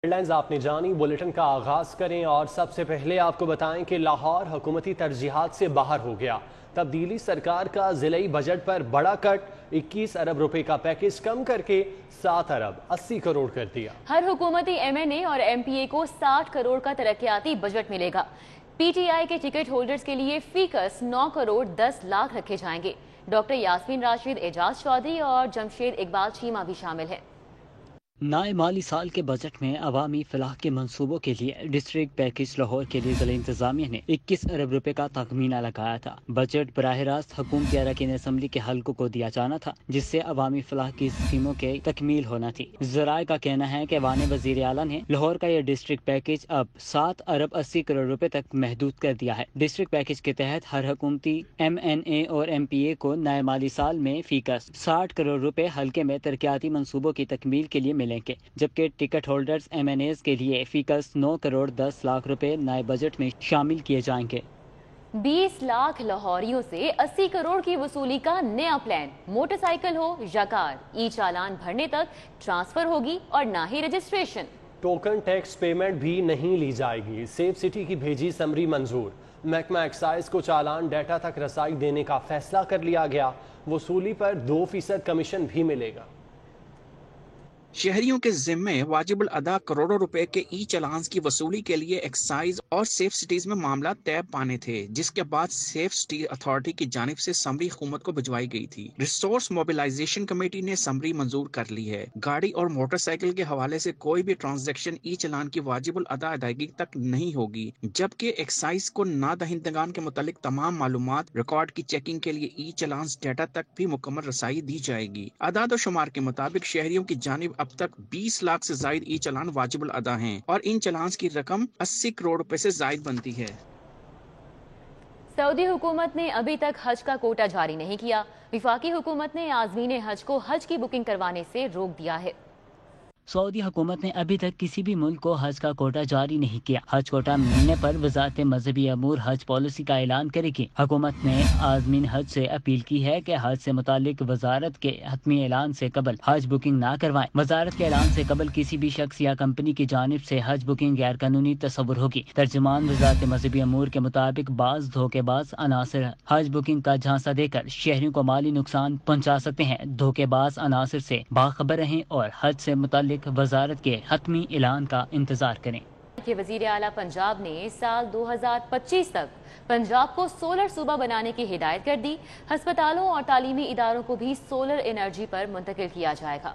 Head lines آپ نے جانی، بلیٹن کا آغاز کریں اور سب سے پہلے آپ کو بتائیں کہ لاہور حکومتی ترجیحات سے باہر ہو گیا۔ تبدیلی سرکار کا ضلعی بجٹ پر بڑا کٹ، 21 ارب روپے کا پیکج کم کر کے 7 ارب 80 کروڑ کر دیا۔ ہر حکومتی ایم این اے اور ایم پی اے کو 60 کروڑ کا ترقیاتی بجٹ ملے گا۔ پی ٹی آئی کے ٹکٹ ہولڈرز کے لیے فی کس 9 کروڑ 10 لاکھ رکھے جائیں گے۔ ڈاکٹر یاسمین راشد، اعجاز چودھری اور جمشید اقبال چیمہ بھی شامل ہیں۔ نئے مالی سال کے بجٹ میں عوامی فلاح کے منصوبوں کے لیے ڈسٹرکٹ پیکج لاہور کے لیے ضلع انتظامیہ نے 21 ارب روپے کا تخمینہ لگایا تھا۔ بجٹ براہ راست حکومتی اراکین اسمبلی کے حلقوں کو دیا جانا تھا، جس سے عوامی فلاح کی اسکیموں کی تکمیل ہونا تھی۔ ذرائع کا کہنا ہے کہ وان وزیر اعلیٰ نے لاہور کا یہ ڈسٹرکٹ پیکج اب 7 ارب 80 کروڑ روپے تک محدود کر دیا ہے۔ ڈسٹرکٹ پیکج کے تحت ہر حکومتی ایم این اے اور ایم پی اے کو نئے مالی سال میں فی کس 60 کروڑ روپے حلقے میں ترقیاتی منصوبوں کی تکمیل کے لیے ملیں گے، جبکہ ticket holders M N As کے لیے فی کس 9 کروڑ 10 لاکھ روپے نئے بجٹ میں شامل کیے جائیں گے۔ 20 لاکھ لاہوریوں سے 80 کروڑ کی وصولی کا نیا پلان۔ موٹر سائیکل ہو یا کار، ای چالان بھرنے تک ٹرانسفر ہوگی اور نہ ہی رجسٹریشن۔ ٹوکن ٹیکس پیمنٹ بھی نہیں لی جائے گی، سیف سٹی کی بھیجی سمری منظور۔ محکمہ ایکسائز کو چالان ڈیٹا تک رسائی دینے کا فیصلہ کر لیا گیا، وصولی پر 2% کمیشن بھی ملے گا۔ شہریوں کے ذمے واجب الادا کروڑوں روپے کے ای چلانز کی وصولی کے لیے ایکسائز اور سیف سٹیز میں معاملات طے پانے تھے، جس کے بعد سیف سٹی اتھارٹی کی جانب سے سمری حکومت کو بھجوائی گئی تھی۔ ریسورس موبلائزیشن کمیٹی نے سمری منظور کر لی ہے۔ گاڑی اور موٹر سائیکل کے حوالے سے کوئی بھی ٹرانزیکشن ای چلان کی واجب الادا ادائیگی تک نہیں ہوگی، جبکہ ایکسائز کو نادہندگان کے متعلق تمام معلومات ریکارڈ کی چیکنگ کے لیے ای چلانز ڈیٹا تک بھی مکمل رسائی دی جائے گی۔ اعداد و شمار کے مطابق شہریوں کی جانب اب تک 20 لاکھ سے زائد ای چلان واجب الادا ہیں اور ان چلانز کی رقم 80 کروڑ روپے سے زائد بنتی ہے۔ سعودی حکومت نے ابھی تک حج کا کوٹا جاری نہیں کیا۔ وفاقی حکومت نے عازمین حج کو حج کی بکنگ کروانے سے روک دیا ہے۔ سعودی حکومت نے ابھی تک کسی بھی ملک کو حج کا کوٹا جاری نہیں کیا۔ حج کوٹا ملنے پر وزارت مذہبی امور حج پالیسی کا اعلان کرے گی۔ حکومت نے عازمین حج سے اپیل کی ہے کہ حج سے متعلق وزارت کے حتمی اعلان سے قبل حج بکنگ نہ کروائیں۔ وزارت کے اعلان سے قبل کسی بھی شخص یا کمپنی کی جانب سے حج بکنگ غیر قانونی تصور ہوگی۔ ترجمان وزارت مذہبی امور کے مطابق بعض دھوکے باز عناصر حج بکنگ کا جھانسا دے کر شہریوں کو مالی نقصان پہنچا سکتے ہیں۔ دھوکے باز عناصر سے باخبر رہیں اور حج سے متعلق وزارت کے حتمی اعلان کا انتظار کریں۔ وزیر اعلیٰ پنجاب نے سال 2025 تک پنجاب کو سولر صوبہ بنانے کی ہدایت کر دی۔ ہسپتالوں اور تعلیمی اداروں کو بھی سولر انرجی پر منتقل کیا جائے گا۔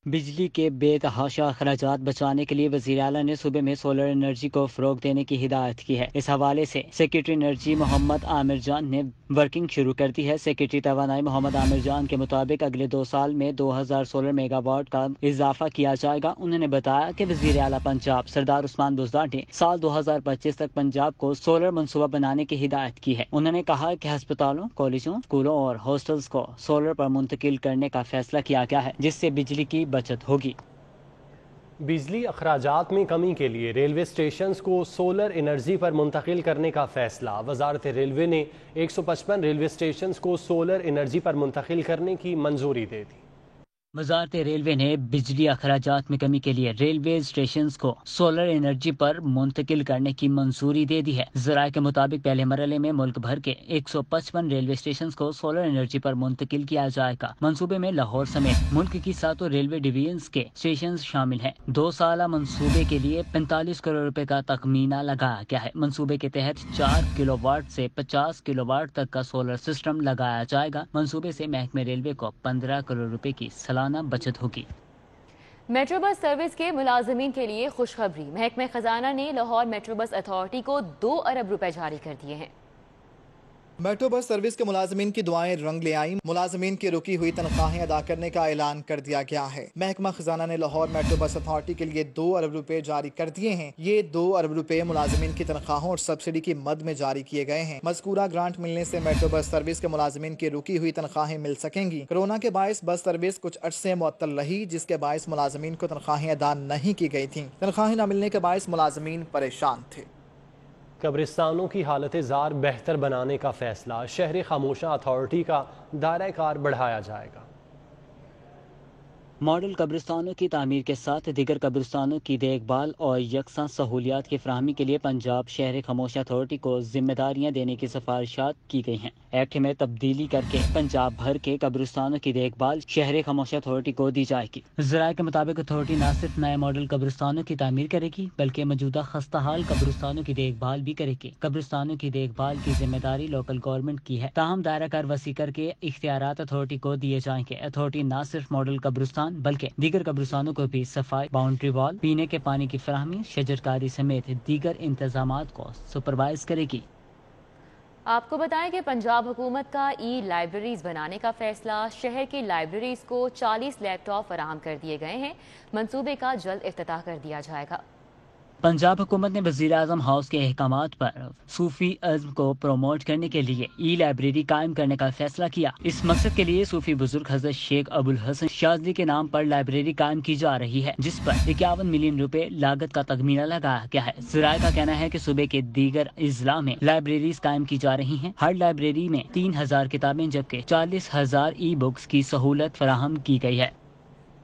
بجلی کے بے تحاشا اخراجات بچانے کے لیے وزیر اعلیٰ نے صوبے میں سولر انرجی کو فروغ دینے کی ہدایت کی ہے۔ اس حوالے سے سیکریٹری انرجی محمد عامر جان نے ورکنگ شروع کر دی ہے۔ سیکریٹری توانائی محمد عامر جان کے مطابق اگلے 2 سال میں 2000 سولر میگا واٹ کا اضافہ کیا جائے گا۔ انہوں نے بتایا کہ وزیر اعلیٰ پنجاب سردار عثمان بزدار نے سال 2025 تک پنجاب کو سولر منصوبہ بنانے کی ہدایت کی ہے۔ انہوں نے کہا کہ ہسپتالوں، کالجوں، اسکولوں اور ہاسٹلز کو سولر پر منتقل کرنے کا فیصلہ کیا گیا ہے، جس سے بجلی کی بچت ہوگی۔ بجلی اخراجات میں کمی کے لیے ریلوے اسٹیشنز کو سولر انرجی پر منتقل کرنے کا فیصلہ۔ وزارت ریلوے نے 155 ریلوے اسٹیشنز کو سولر انرجی پر منتقل کرنے کی منظوری دے دی۔ وزارت ریلوے نے بجلی اخراجات میں کمی کے لیے ریلوے اسٹیشنز کو سولر انرجی پر منتقل کرنے کی منظوری دے دی ہے۔ ذرائع کے مطابق پہلے مرحلے میں ملک بھر کے 155 ریلوے اسٹیشنز کو سولر انرجی پر منتقل کیا جائے گا۔ منصوبے میں لاہور سمیت ملک کی 7 ریلوے ڈویژنز کے اسٹیشنز شامل ہیں۔ 2 سالہ منصوبے کے لیے 45 کروڑ روپے کا تخمینہ لگایا گیا ہے۔ منصوبے کے تحت 4 کلو واٹ سے 50 کلو واٹ تک کا سولر سسٹم لگایا جائے گا۔ منصوبے سے محکمہ ریلوے کو 15 کروڑ روپے کی سالانہ بچت ہوگی۔ میٹرو بس سروس کے ملازمین کے لیے خوشخبری۔ محکمہ خزانہ نے لاہور میٹرو بس اتھارٹی کو 2 ارب روپے جاری کر دیے ہیں۔ میٹرو بس سروس کے ملازمین کی دعائیں رنگ لے آئیں۔ ملازمین کی رکی ہوئی تنخواہیں ادا کرنے کا اعلان کر دیا گیا ہے۔ محکمہ خزانہ نے لاہور میٹرو بس اتھارٹی کے لیے 2 ارب روپے جاری کر دیے ہیں۔ یہ 2 ارب روپے ملازمین کی تنخواہوں اور سبسڈی کی مد میں جاری کیے گئے ہیں۔ مذکورہ گرانٹ ملنے سے میٹرو بس سروس کے ملازمین کی رکی ہوئی تنخواہیں مل سکیں گی۔ کورونا کے باعث بس سروس کچھ عرصے معطل رہی، جس کے باعث ملازمین کو تنخواہیں ادا نہیں کی گئی تھیں۔ تنخواہیں نہ ملنے کے باعث ملازمین پریشان تھے۔ قبرستانوں کی حالت زار بہتر بنانے کا فیصلہ۔ شہر خاموشہ اتھارٹی کا دائرہ کار بڑھایا جائے گا۔ मॉडल कब्रिस्तानों की तामीर के साथ दीगर कब्रिस्तानों की देखभाल और यकसां सहूलियात की फराहमी के लिए पंजाब शहर खामोश अथॉरिटी को जिम्मेदारियां देने की सिफारिशात की गई हैं। एक्ट में तब्दीली करके पंजाब भर के कब्रिस्तानों की देखभाल शहर खामोश अथॉरिटी को दी जाएगी। ज़राए के मुताबिक अथॉरिटी न सिर्फ नए मॉडल कब्रिस्तानों की तामीर करेगी बल्कि मौजूदा खस्ताहाल कब्रिस्तानों की देखभाल भी करेगी। कब्रिस्तानों की देखभाल की जिम्मेदारी लोकल गवर्नमेंट की है, ताहम दायरा कार वसी करके इख्तियारात अथॉरिटी को दिए जाएंगे। अथॉरिटी न सिर्फ मॉडल कब्रिस्तान बल्कि दीगर कब्रिस्तानों को भी सफाई, बाउंड्री वॉल, पीने के पानी की फराहमी, शजरकारी समेत दीगर इंतजामात को सुपरवाइज करेगी। आपको बताएं कि पंजाब हुकूमत का ई लाइब्रेरीज बनाने का फैसला, शहर की लाइब्रेरीज को 40 लैपटॉप फराहम कर दिए गए हैं। मंसूबे का जल्द इफ्तिताह कर दिया जाएगा। पंजाब हुकूमत ने वज़ीर आज़म हाउस के अहकामात पर सूफी अज़्म को प्रमोट करने के लिए ई लाइब्रेरी कायम करने का फैसला किया। इस मकसद के लिए सूफी बुजुर्ग हज़रत शेख अबुल हसन शाज़ली के नाम पर लाइब्रेरी कायम की जा रही है, जिस पर 51 मिलियन रुपए लागत का तखमीना लगाया गया है। ज़राए का कहना है कि सूबे के दीगर अजला में लाइब्रेरीज कायम की जा रही हैं। हर लाइब्रेरी में 3000 किताबें जबकि 40,000 ई बुक्स की सहूलत फराहम की गई है।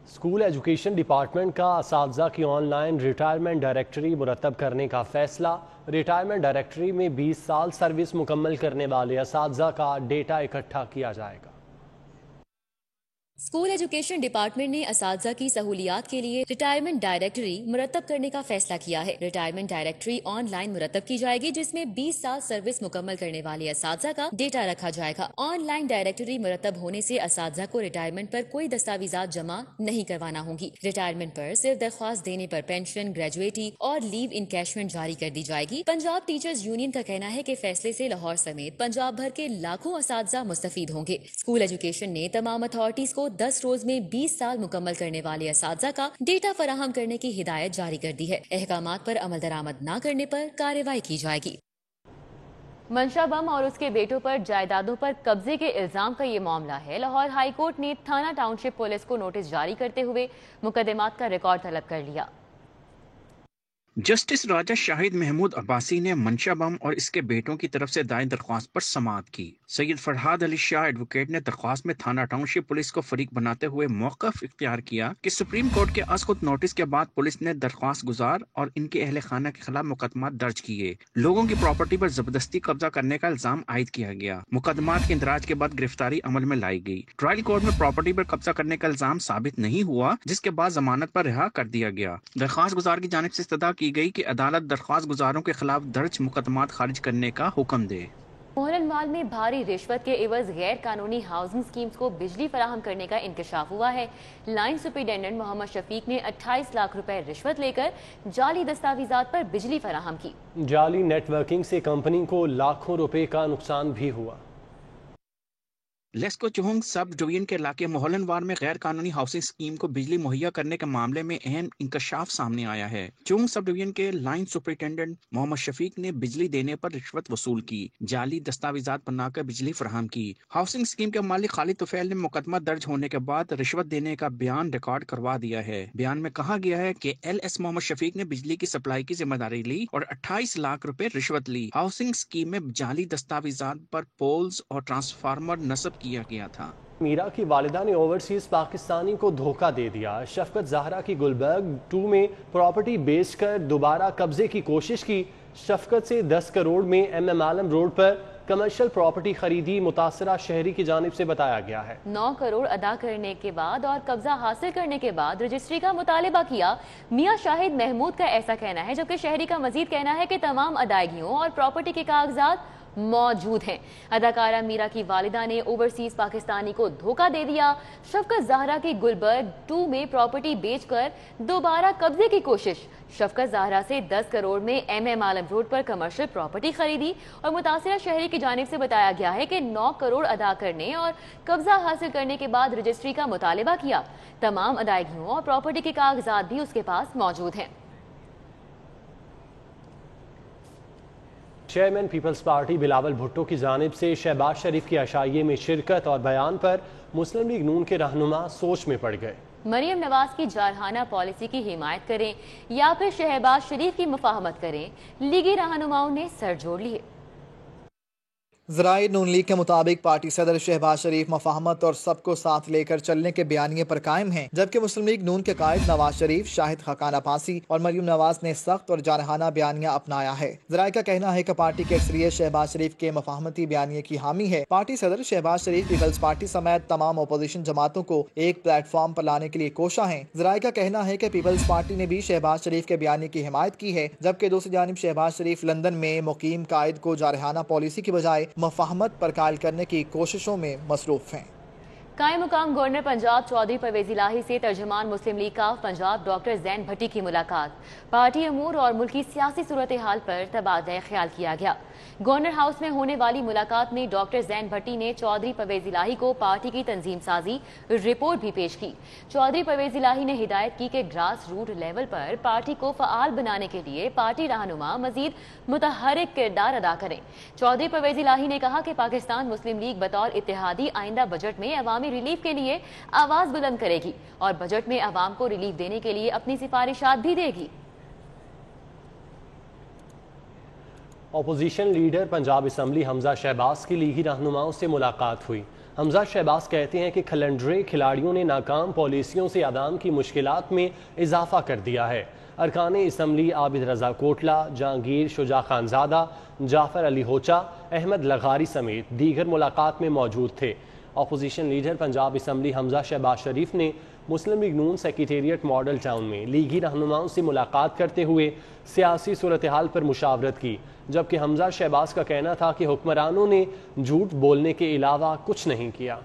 स्कूल एजुकेशन डिपार्टमेंट का असातिज़ा की ऑनलाइन रिटायरमेंट डायरेक्टरी मुरतब करने का फैसला। रिटायरमेंट डायरेक्टरी में 20 साल सर्विस मुकम्मल करने वाले असातिज़ा का डेटा इकट्ठा किया जाएगा। स्कूल एजुकेशन डिपार्टमेंट ने असातिज़ा की सहूलियात के लिए रिटायरमेंट डायरेक्टरी मुरतब करने का फैसला किया है। रिटायरमेंट डायरेक्टरी ऑनलाइन मुरतब की जाएगी, जिसमें 20 साल सर्विस मुकम्मल करने वाले असातिज़ा का डेटा रखा जाएगा। ऑनलाइन डायरेक्टरी मुरतब होने से असातिज़ा को रिटायरमेंट पर कोई दस्तावेजात जमा नहीं करवाना होंगी। रिटायरमेंट पर सिर्फ दरख्वास्त देने पर पेंशन, ग्रेजुएटी और लीव इनकैशमेंट जारी कर दी जाएगी। पंजाब टीचर्स यूनियन का कहना है कि फैसले से लाहौर समेत पंजाब भर के लाखों असातिज़ा मुस्तफीद होंगे। स्कूल एजुकेशन ने तमाम अथॉरिटीज को 10 रोज में 20 साल मुकम्मल करने वाले असातिज़ा का डेटा फराहम करने की हिदायत जारी कर दी है। अहकामात पर अमल दरामद न करने पर कार्रवाई की जाएगी। मंशा बम और उसके बेटों पर जायदादों पर कब्जे के इल्जाम का ये मामला है। लाहौर हाई कोर्ट ने थाना टाउनशिप पुलिस को नोटिस जारी करते हुए मुकदमात का रिकॉर्ड तलब कर लिया। जस्टिस राजा शाहिद महमूद अब्बासी ने मंशा बम और इसके बेटों की तरफ से दायर दरख्वास्त पर समाअत की। सैयद फरहाद अली शाह एडवोकेट ने दरख्वास्त में थाना टाउनशिप पुलिस को फरीक बनाते हुए मौक़िफ़ इख्तियार किया कि सुप्रीम कोर्ट के असखुद नोटिस के बाद पुलिस ने दरख्वास्त गुजार और इनके अहले खाना के खिलाफ मुकदमा दर्ज किए। लोगों की प्रॉपर्टी पर जबरदस्ती कब्जा करने का इल्जाम आयद किया गया। मुकदमात के इंदराज के बाद गिरफ्तारी अमल में लाई गई। ट्रायल कोर्ट में प्रॉपर्टी पर कब्जा करने का इल्जाम साबित नहीं हुआ, जिसके बाद जमानत पर रिहा कर दिया गया। दरख्वास्त गुजार की जानिब से इस्तदा की गई कि अदालत दरख्वास्त गुजारों के खिलाफ दर्ज मुकदमात खारिज करने का हुक्म दे। मोहरनवाल में भारी रिश्वत के एवज गैर कानूनी हाउसिंग स्कीम्स को बिजली फराहम करने का इंकशाफ हुआ है। लाइन सुपरिटेंडेंट मोहम्मद शफीक ने 28 लाख रुपए रिश्वत लेकर जाली दस्तावेजात पर बिजली फराहम की। जाली नेटवर्किंग से कंपनी को लाखों रुपए का नुकसान भी हुआ। लेस्को चुहंग सब डिवीजन के इलाके मोहल्लनवार में गैर कानूनी हाउसिंग स्कीम को बिजली मुहैया करने के मामले में अहम इंकशाफ सामने आया है। चुहंग सब डिवीजन के लाइन सुपरिटेंडेंट मोहम्मद शफीक ने बिजली देने पर रिश्वत वसूल की, जाली दस्तावेजात बनाकर बिजली फराहम की। हाउसिंग स्कीम के मालिक खालिद तुफैल ने मुकदमा दर्ज होने के बाद रिश्वत देने का बयान रिकॉर्ड करवा दिया है। बयान में कहा गया है कि LS मोहम्मद शफीक ने बिजली की सप्लाई की जिम्मेदारी ली और 28 लाख रुपए रिश्वत ली। हाउसिंग स्कीम में जाली दस्तावेजात पर पोल्स और ट्रांसफार्मर नस्ब किया गया था। मीरा की वालिदा ने ओवरसीज पाकिस्तानी को धोखा दे दिया। शफकत ज़हरा की गुलबर्ग 2 में प्रॉपर्टी बेचकर दोबारा कब्जे की कोशिश की। शफकत से 10 करोड़ में MM आलम रोड पर कमर्शियल प्रॉपर्टी खरीदी मुतासरा शहरी की जानिब से बताया गया है। 9 करोड़ अदा करने के बाद और कब्जा हासिल करने के बाद रजिस्ट्री का मुतालबा किया। मियां शाहिद महमूद का ऐसा कहना है, जबकि शहरी का मजीद कहना है कि तमाम अदायगियों और प्रॉपर्टी के कागजात मौजूद हैं। अदाकारा मीरा की वालिदा ने ओवरसीज पाकिस्तानी को धोखा दे दिया। शफकत ज़हरा की गुलबर्ग 2 में प्रॉपर्टी बेचकर दोबारा कब्जे की कोशिश। शफकत ज़हरा से 10 करोड़ में MM आलम रोड पर कमर्शियल प्रॉपर्टी खरीदी और मुतासिरा शहरी की जानिब से बताया गया है कि 9 करोड़ अदा करने और कब्जा हासिल करने के बाद रजिस्ट्री का मुतालबा किया। तमाम अदायगियों और प्रॉपर्टी के कागजात भी उसके पास मौजूद हैं। Chairman Peoples Party Bilawal Bhutto की जानिब से शहबाज शरीफ की अशाइये में शिरकत और बयान पर मुस्लिम लीग नून के रहनुमा सोच में पड़ गए। मरियम नवाज की जारहाना पॉलिसी की हिमायत करें या फिर शहबाज शरीफ की मुफाहमत करें, लीगी रहनुमाओं ने सर जोड़ लिए। ज़राए नून लीग के मुताबिक पार्टी सदर शहबाज शरीफ मफाहमत और सबको साथ लेकर चलने के बयानिए पर कायम हैं, जबकि मुस्लिम लीग नून के कायद नवाज शरीफ, शाहिद खकान अब्बासी और मरियम नवाज ने सख्त और जानहाना बयानिया अपनाया है। ज़राए का कहना है कि पार्टी की अक्सरियत शहबाज शरीफ के मफाहमती बयानिए की हामी है। पार्टी सदर शहबाज शरीफ पीपल्स पार्टी समेत तमाम अपोजिशन जमातों को एक प्लेटफॉर्म पर लाने के लिए कोशा है। ज़राए का कहना है कि पीपल्स पार्टी ने भी शहबाज शरीफ के बयानी की हिमायत की है, जबकि दूसरी जानिब शहबाज शरीफ लंदन में मुकीम कायद को जारहाना पॉलिसी की बजाय मफाहमत पर कायल करने की कोशिशों में मसरूफ हैं। कायम मुकाम गवर्नर पंजाब चौधरी परवेज इलाही से तर्जुमान मुस्लिम लीग काफ पंजाब डॉक्टर जैन भट्टी की मुलाकात। पार्टी अमूर और मुल्की सियासी सूरत हाल पर तबादला ख्याल किया गया। गवर्नर हाउस में होने वाली मुलाकात में डॉक्टर जैन भट्टी ने चौधरी परवेज इलाही को पार्टी की तंजीम साजी रिपोर्ट भी पेश की। चौधरी परवेज इलाही ने हिदायत की कि ग्रास रूट लेवल पर पार्टी को फ़आल बनाने के लिए पार्टी रहनुमा मजीद मुतहरिक किरदार अदा करें। चौधरी परवेज इलाही ने कहा कि पाकिस्तान मुस्लिम लीग बतौर इत्तेहादी आइंदा बजट में अवामी रिलीफ के लिए आवाज बुलंद करेगी और बजट में अवाम को रिलीफ देने के लिए अपनी सिफारिशात भी देगी। Opposition leader Punjab assembly Hamza Shahbaz की लीगी रहनुमाओं से मुलाकात हुई। हमजा शहबाज कहते हैं कि खलंडरे खिलाड़ियों ने नाकाम पॉलिसियों से आवाम की मुश्किलात में इजाफा कर दिया है। अरकान असम्बली आबिद रजा कोटला, जहांगीर शुजा खानजादा, जाफर अली होचा, अहमद लगारी समेत दीगर मुलाकात में मौजूद थे। Opposition leader Punjab assembly Hamza Shahbaz Sharif ने मुस्लिम लीग नून सेक्रेटेरिएट मॉडल टाउन में लीगी रहनुमाओं से मुलाकात करते हुए सियासी सूरत हाल पर मुशावरत की, जबकि हमजा शहबाज का कहना था कि हुक्मरानों ने झूठ बोलने के अलावा कुछ नहीं किया।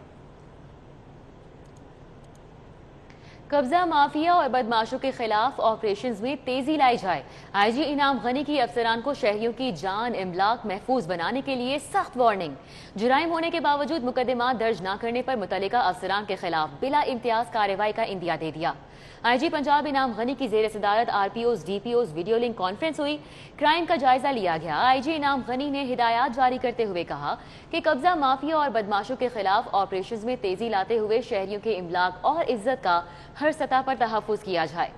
कब्जा माफिया और बदमाशों के खिलाफ ऑपरेशंस में तेजी लाई जाए। आईजी इनाम गनी की अफसरान को शहरियों की जान इमलाक महफूज बनाने के लिए सख्त वार्निंग। जुराइम होने के बावजूद मुकदमा दर्ज न करने पर मुतल्लिका अफसरान के खिलाफ बिला इम्तियाज कार्रवाई का इंदिया दे दिया। आईजी पंजाब इनाम गनी की जेर सदारत आरपीओज डीपीओज वीडियो लिंक कॉन्फ्रेंस हुई। क्राइम का जायजा लिया गया। आईजी इनाम गनी ने हिदायत जारी करते हुए कहा कि कब्जा माफिया और बदमाशों के खिलाफ ऑपरेशंस में तेजी लाते हुए शहरियों के इमलाक और इज्जत का हर सतह पर तहफ्फुज किया जाए।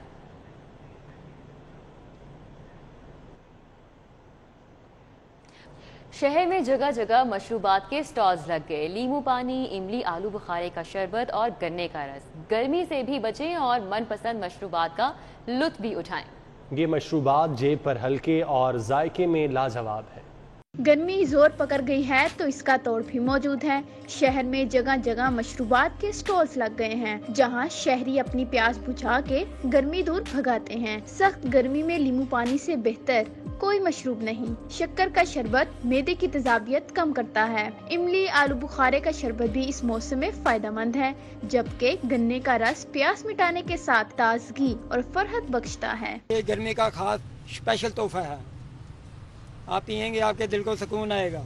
शहर में जगह जगह मशरूबात के स्टॉल्स लग गए। लीमू पानी, इमली, आलू बुखारे का शरबत और गन्ने का रस। गर्मी से भी बचें और मनपसंद मशरूबात का लुत्फ भी उठाएं। ये मशरूबात जेब पर हल्के और जायके में लाजवाब है। गर्मी जोर पकड़ गई है तो इसका तोड़ भी मौजूद है। शहर में जगह जगह मशरूबात के स्टॉल्स लग गए हैं, जहां शहरी अपनी प्यास बुझा के गर्मी दूर भगाते हैं। सख्त गर्मी में लीमू पानी से बेहतर कोई मशरूब नहीं। शक्कर का शरबत मैदे की तेजाबियत कम करता है। इमली, आलू बुखारे का शरबत भी इस मौसम में फायदेमंद है, जबकि गन्ने का रस प्यास मिटाने के साथ ताजगी और फरहत बख्शता है। ये गर्मी का खास स्पेशल तोहफा है, आप पियेंगे आपके दिल को सुकून आएगा।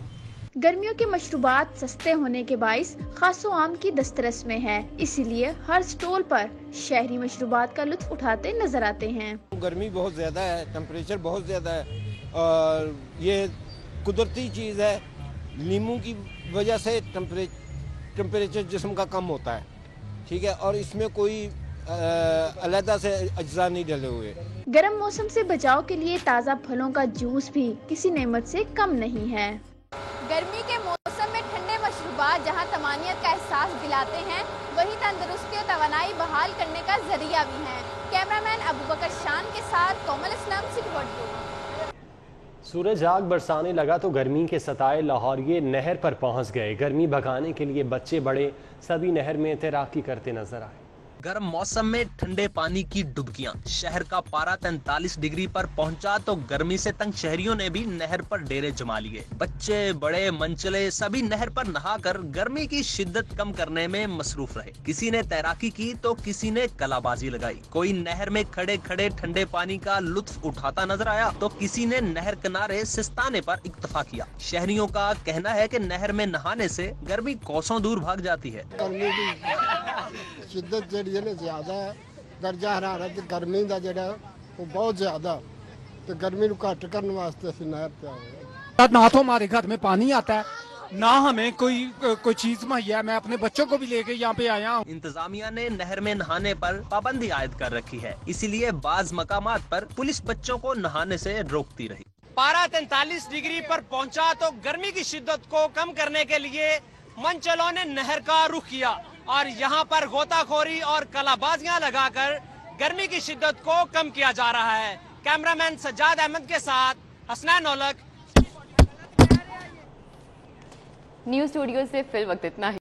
गर्मियों के मशरूबात सस्ते होने के बाइस खासो आम की दस्तरस में है, इसीलिए हर स्टॉल पर शहरी मशरूबात का लुत्फ उठाते नजर आते हैं। गर्मी बहुत ज्यादा है, टेम्परेचर बहुत ज्यादा है और ये कुदरती चीज़ है। नींबू की वजह से टेम्परेचर जिस्म का कम होता है, ठीक है, और इसमें कोई अलहदा से अज्जा नहीं डले हुए। गर्म मौसम से बचाव के लिए ताज़ा फलों का जूस भी किसी नेमत से कम नहीं है। गर्मी के मौसम में ठंडे मशरूबात जहां तमानियत का एहसास दिलाते हैं, वहीं तंदुरुस्ती और तवानाई बहाल करने का जरिया भी हैं। कैमरामैन अबू बकर शान के साथ कोमल इस्लाम, सिटी वोट। सूरज आग बरसाने लगा तो गर्मी के सताए लाहौरिये नहर पर पहुंच गए। गर्मी भगाने के लिए बच्चे बड़े सभी नहर में तैराकी करते नजर आए। गर्म मौसम में ठंडे पानी की डुबकियां। शहर का पारा 43 डिग्री पर पहुंचा तो गर्मी से तंग शहरियों ने भी नहर पर डेरे जमा लिए। बच्चे बड़े मंचले सभी नहर पर नहाकर गर्मी की शिद्दत कम करने में मसरूफ रहे। किसी ने तैराकी की तो किसी ने कलाबाजी लगाई। कोई नहर में खड़े खड़े ठंडे पानी का लुत्फ उठाता नजर आया तो किसी ने नहर किनारे सिस्ताने पर इक्तफा किया। शहरियों का कहना है कि नहर में नहाने से गर्मी कोसों दूर भाग जाती है। शिद्दत ज्यादा है, दर्जा हरारत गर्मी का जो बहुत ज्यादा, तो गर्मी घट करने वास्ते असीं नहर पे आए। ना तो हमारे घर में पानी आता है, ना हमें कोई चीज मुहैया। मैं अपने बच्चों को भी लेके यहाँ पे आया हूँ। इंतजामिया ने नहर में नहाने पर पाबंदी आयद कर रखी है, इसीलिए बाज मकामात पर पुलिस बच्चों को नहाने से रोकती रही। पारा 43 डिग्री पर पहुंचा तो गर्मी की शिद्दत को कम करने के लिए मंचलों ने नहर का रुख किया और यहां पर गोताखोरी और कलाबाजियां लगाकर गर्मी की शिद्दत को कम किया जा रहा है। कैमरामैन सज्जाद अहमद के साथ हसनैन नौलख। न्यूज़ स्टूडियो से फिल वक्त इतना ही।